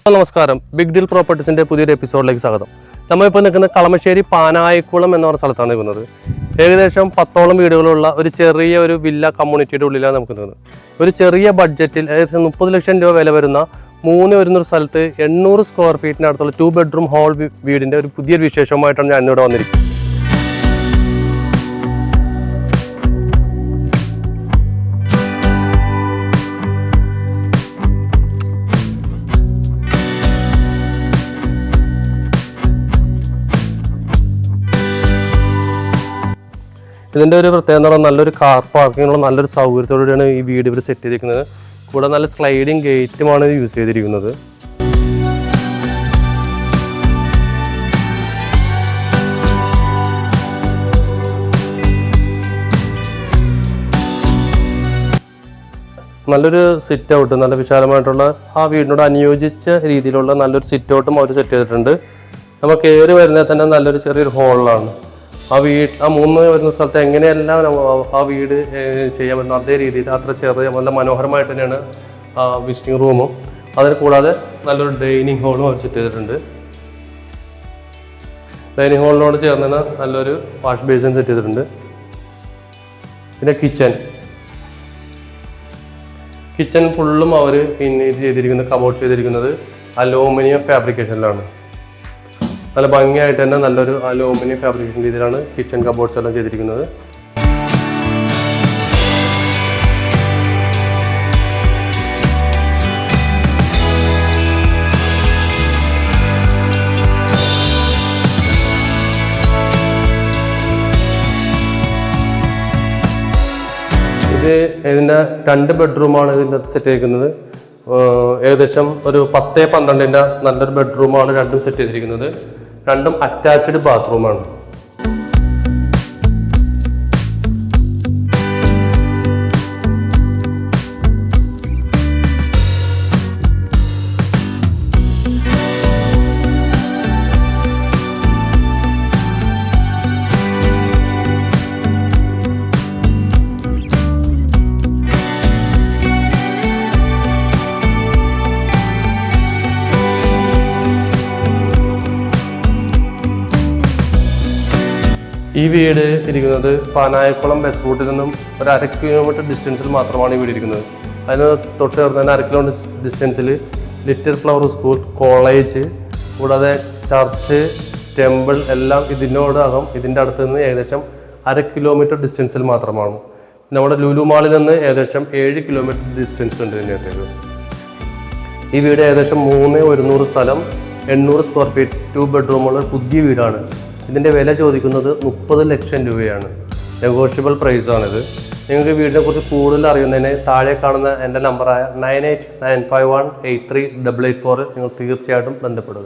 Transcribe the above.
നമസ്കാരം, big deal പ്രോപ്പർട്ടീസിന്റെ പുതിയൊരു എപ്പിസോഡിലേക്ക് സ്വാഗതം. നമ്മളിപ്പോൾ നിൽക്കുന്നത് കളമശ്ശേരി പാനായിക്കുളം എന്ന് പറഞ്ഞ സ്ഥലത്താണ് നിൽക്കുന്നത്. ഏകദേശം 10ഓളം വീടുകളുള്ള ഒരു ചെറിയ വില്ല കമ്മ്യൂണിറ്റിയുടെ ഉള്ളിലാണ് നമുക്ക് നിൽക്കുന്നത്. ഒരു ചെറിയ ബഡ്ജറ്റിൽ ഏകദേശം 30 ലക്ഷം രൂപ വില വരുന്ന 3 വരുന്നൊരു സ്ഥലത്ത് 800 സ്ക്വയർ ഫീറ്റിനടുത്തുള്ള 2 ബെഡ്റൂം ഹോൾ വീടിന്റെ ഒരു പുതിയൊരു വിശേഷമായിട്ടാണ് ഞാൻ ഇന്നിവിടെ വന്നിരിക്കുന്നത്. ഇതിൻ്റെ ഒരു പ്രത്യേകത എന്ന് പറഞ്ഞാൽ നല്ലൊരു കാർ പാർക്കിങ്ങുള്ള നല്ലൊരു സൗകര്യത്തോടെയാണ് ഈ വീട് ഇവർ സെറ്റ് ചെയ്തിരിക്കുന്നത്. കൂടെ നല്ല സ്ലൈഡിങ് ഗേറ്റുമാണ് യൂസ് ചെയ്തിരിക്കുന്നത്. നല്ലൊരു സിറ്റ് ഔട്ട്, നല്ല വിശാലമായിട്ടുള്ള ആ വീടിനോട് അനുയോജിച്ച രീതിയിലുള്ള നല്ലൊരു സിറ്റ് ഔട്ടും അവർ സെറ്റ് ചെയ്തിട്ടുണ്ട്. നമ്മൾ കയറി വരുന്നത് തന്നെ നല്ലൊരു ചെറിയൊരു ഹോളിലാണ്. ആ 3 വരുന്ന സ്ഥലത്ത് എങ്ങനെയെല്ലാം ആ വീട് ചെയ്യാൻ പറ്റുന്ന അതേ രീതിയിൽ അത്ര ചെറിയ നല്ല മനോഹരമായിട്ട് തന്നെയാണ് വിസിറ്റിംഗ് റൂമും. അതിന് കൂടാതെ നല്ലൊരു ഡൈനിങ് ഹോളും അവർ സെറ്റ് ചെയ്തിട്ടുണ്ട്. ഡൈനിങ് ഹോളിനോട് ചേർന്ന് നല്ലൊരു വാഷ് ബേസിൻ സെറ്റ് ചെയ്തിട്ടുണ്ട്. പിന്നെ കിച്ചൺ ഫുള്ളും അവർ പിന്നെ ഇത് ചെയ്തിരിക്കുന്നത് കബോർഡ് ചെയ്തിരിക്കുന്നത് അലൂമിനിയം ഫാബ്രിക്കേഷനിലാണ്. നല്ല ഭംഗിയായിട്ട് തന്നെ നല്ലൊരു അലൂമിനിയം ഫാബ്രിക്കേഷൻ രീതിയിലാണ് കിച്ചൺ കബോർഡ്സ് എല്ലാം ചെയ്തിരിക്കുന്നത്. ഇതിൻ്റെ 2 ബെഡ്റൂമാണ് ഇതിൻ്റെ സെറ്റ് ചെയ്തിരിക്കുന്നത്. ഏകദേശം ഒരു 10-12 നല്ലൊരു ബെഡ്റൂമാണ് രണ്ടും സെറ്റ് ചെയ്തിരിക്കുന്നത്. രണ്ടും അറ്റാച്ച്ഡ് ബാത്റൂമാണ്. ഈ വീട് ഇരിക്കുന്നത് പാനായിക്കുളം ബസ് റൂട്ടിൽ നിന്നും ഒരു 1/2 കിലോമീറ്റർ ഡിസ്റ്റൻസിൽ മാത്രമാണ് ഈ വീട് ഇരിക്കുന്നത്. അതിന് തൊട്ട് ചേർന്ന് തന്നെ 1/2 കിലോമീറ്റർ ഡിസ്റ്റൻസിൽ ലിറ്റിൽ ഫ്ലവർ സ്കൂൾ, കോളേജ്, കൂടാതെ ചർച്ച്, ടെമ്പിൾ എല്ലാം ഇതിൻ്റെ അടുത്ത് നിന്ന് ഏകദേശം 1/2 കിലോമീറ്റർ ഡിസ്റ്റൻസിൽ മാത്രമാണ്. നമ്മുടെ ലുലു മാളിൽ നിന്ന് ഏകദേശം 7 കിലോമീറ്റർ ഡിസ്റ്റൻസ് ഉണ്ട് ഇതിനകത്തേക്ക്. ഈ വീട് ഏകദേശം 3,100 സ്ഥലം, 800 സ്ക്വയർ ഫീറ്റ്, 2 ബെഡ്റൂമുള്ള പുതിയ വീടാണ്. ഇതിൻ്റെ വില ചോദിക്കുന്നത് 30 ലക്ഷം രൂപയാണ്. നെഗോഷ്യബിൾ പ്രൈസാണിത്. നിങ്ങൾക്ക് വീടിനെ കുറിച്ച് കൂടുതൽ അറിയുന്നതിന് താഴെ കാണുന്ന എൻ്റെ നമ്പറായ 9895183884 നിങ്ങൾ തീർച്ചയായിട്ടും ബന്ധപ്പെടുക.